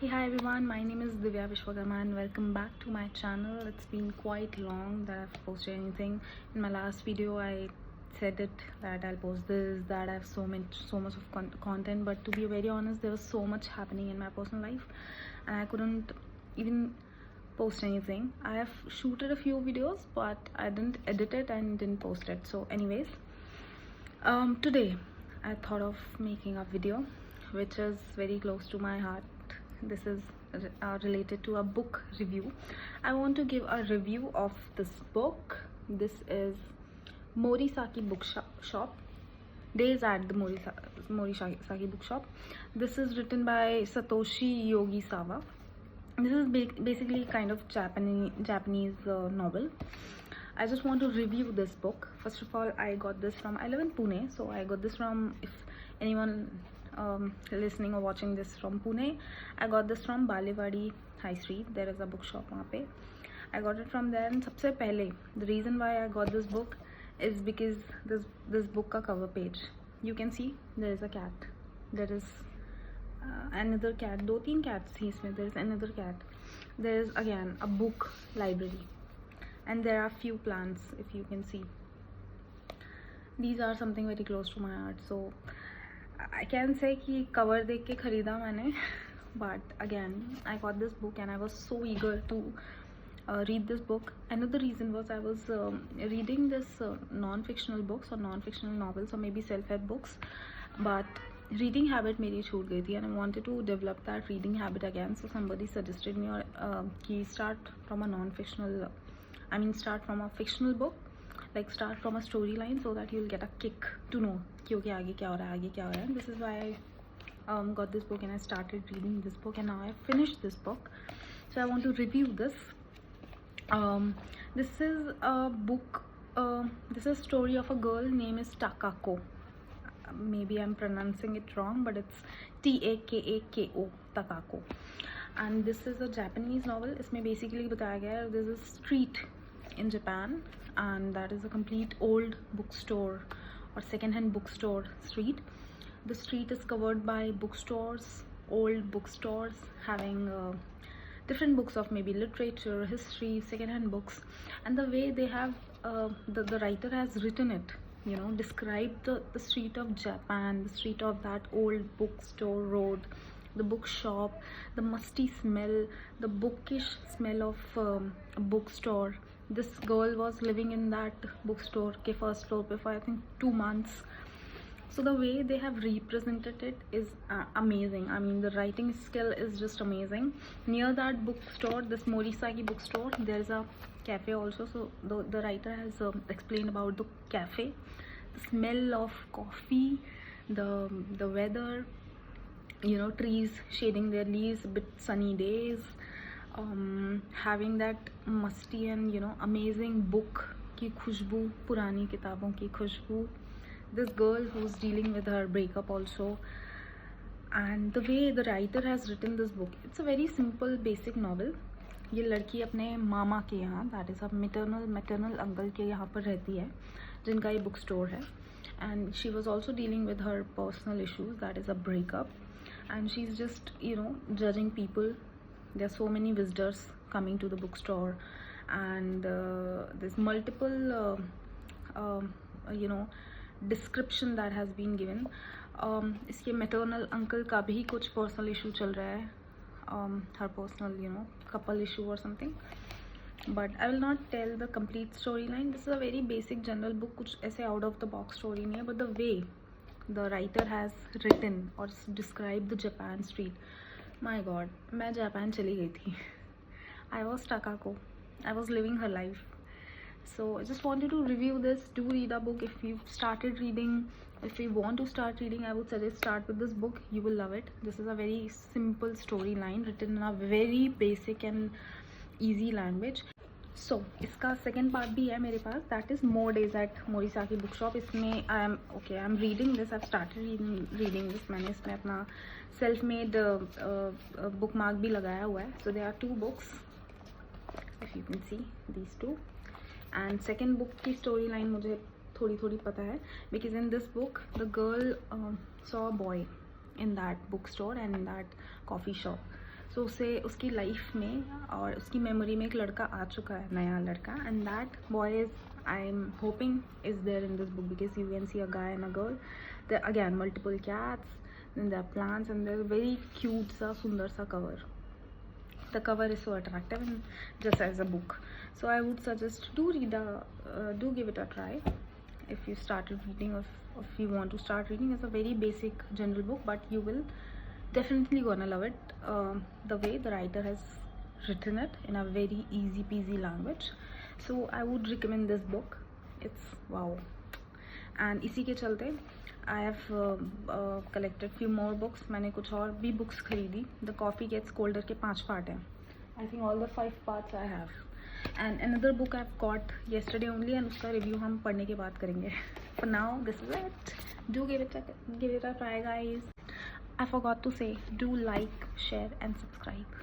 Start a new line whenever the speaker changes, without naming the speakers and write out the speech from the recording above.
Hey, hi everyone, my name is Divya Vishwakarma and welcome back to my channel. It's been quite long that I've posted anything. In my last video I said it that I'll post this, that I have so much of content, but to be very honest, there was so much happening in my personal life and I couldn't even post anything. I have shooted a few videos but I didn't edit it and didn't post it. So anyways, today I thought of making a video which is very close to my heart. This is related to a book review. I want to give a review of this book. This is Morisaki Bookshop. Days at the Morisaki Bookshop. This is written by Satoshi Yogisawa. This is basically kind of Japanese novel. I just want to review this book. First of all, I got this from, I live in Pune, so I got this from, if anyone listening or watching this from Pune, I got this from Balewadi High Street. There is a bookshop वहाँ पे. I got it from there. And सबसे पहले, the reason why I got this book is because this book का cover page, you can see there is a cat. There is another cat. दो तीन cats थी इसमें. There is another cat. There is again a book library, and there are few plants. If you can see, these are something very close to my heart. So I can say कि cover देख के खरीदा मैंने, but again I got this book and I was so eager to read this book. Another reason was I was reading this non-fictional books or non-fictional novels or maybe self-help books, but reading habit मेरी छूट गई थी and I wanted to develop that reading habit again. So somebody suggested me कि start from a non-fictional, start from a fictional book, like start from a storyline so that you'll get a kick to know कि okay आगे क्या हो रहा है, आगे क्या हो रहा है. This is why I got this book and I started reading this book and now I finished this book. So I want to review this. This is a book, this is a story of a girl name is Takako. Maybe I'm pronouncing it wrong, but it's Takako, Takako. And this is a Japanese novel. इसमें basically बताया गया है there's a street in Japan and that is a complete old bookstore or second-hand bookstore street. The street is covered by bookstores, old bookstores having different books of maybe literature, history, second-hand books, and the way they have the writer has written it, you know, described the street of Japan, the street of that old bookstore road, the bookshop, the musty smell, the bookish smell of a bookstore. This girl was living in that bookstore के first floor पे for I think 2 months. So the way they have represented it is amazing. I mean, the writing skill is just amazing. Near that bookstore, this Morisaki bookstore, there is a cafe also. So the writer has explained about the cafe, the smell of coffee, the weather, you know, trees shading their leaves, a bit sunny days, having that musty and, you know, amazing book की खुशबू, पुरानी किताबों की खुशबू. This girl who's dealing with her breakup also, and the way the writer has written this book, it's a very simple basic novel. ये लड़की अपने मामा के यहाँ, that is a maternal uncle के यहाँ पर रहती है जिनका ये book store है, and she was also dealing with her personal issues, that is a breakup, and she's just, you know, judging people. There are so many visitors coming to the bookstore and there's multiple you know, description that has been given. इसके maternal uncle का भी कुछ personal issue चल रहा है, her personal, you know, couple issue or something, but I will not tell the complete storyline. This is a very basic general book, कुछ ऐसे out of the box story नहीं है, but the way the writer has written or described the Japan street, my god, मैं Japan चली गई थी. I was Takako. I was living her life. So I just wanted to review this. Do read a book if you've started reading. If you want to start reading, I would suggest start with this book. You will love it. This is a very simple storyline written in a very basic and easy language. So इसका second part भी है मेरे पास. That is More Days at Morisaki Bookshop. इसमें I am reading this. I've started reading this. मैंने इसमें अपना self-made bookmark भी लगाया हुआ है. So there are 2 books. If you can see these 2. And second book की storyline मुझे थोड़ी पता है, because in this book the girl saw a boy in that bookstore and in that coffee shop. सो उसे उसकी लाइफ में और उसकी मेमोरी में एक लड़का आ चुका है, नया लड़का, and that boy is, I am hoping, is there in this book because you can see a guy and a girl, there again multiple cats, then there plants and there very cute सा सुंदर सा cover. The cover is so attractive and just as a book, so I would suggest do give it a try if you started reading, or if you want to start reading. It's a very basic general book, but you will definitely gonna love it, the way the writer has written it in a very easy peasy language. So I would recommend this book. It's wow. And इसी के चलते I have collected few more books. मैंने कुछ और भी books खरीदी. The Coffee Gets Colder के 5 part हैं. I think all the 5 parts I have. And another book I've got yesterday only, and उसका review हम पढ़ने के बाद करेंगे. For now, this is it. Do give it a try, guys. I forgot to say, do like, share and subscribe.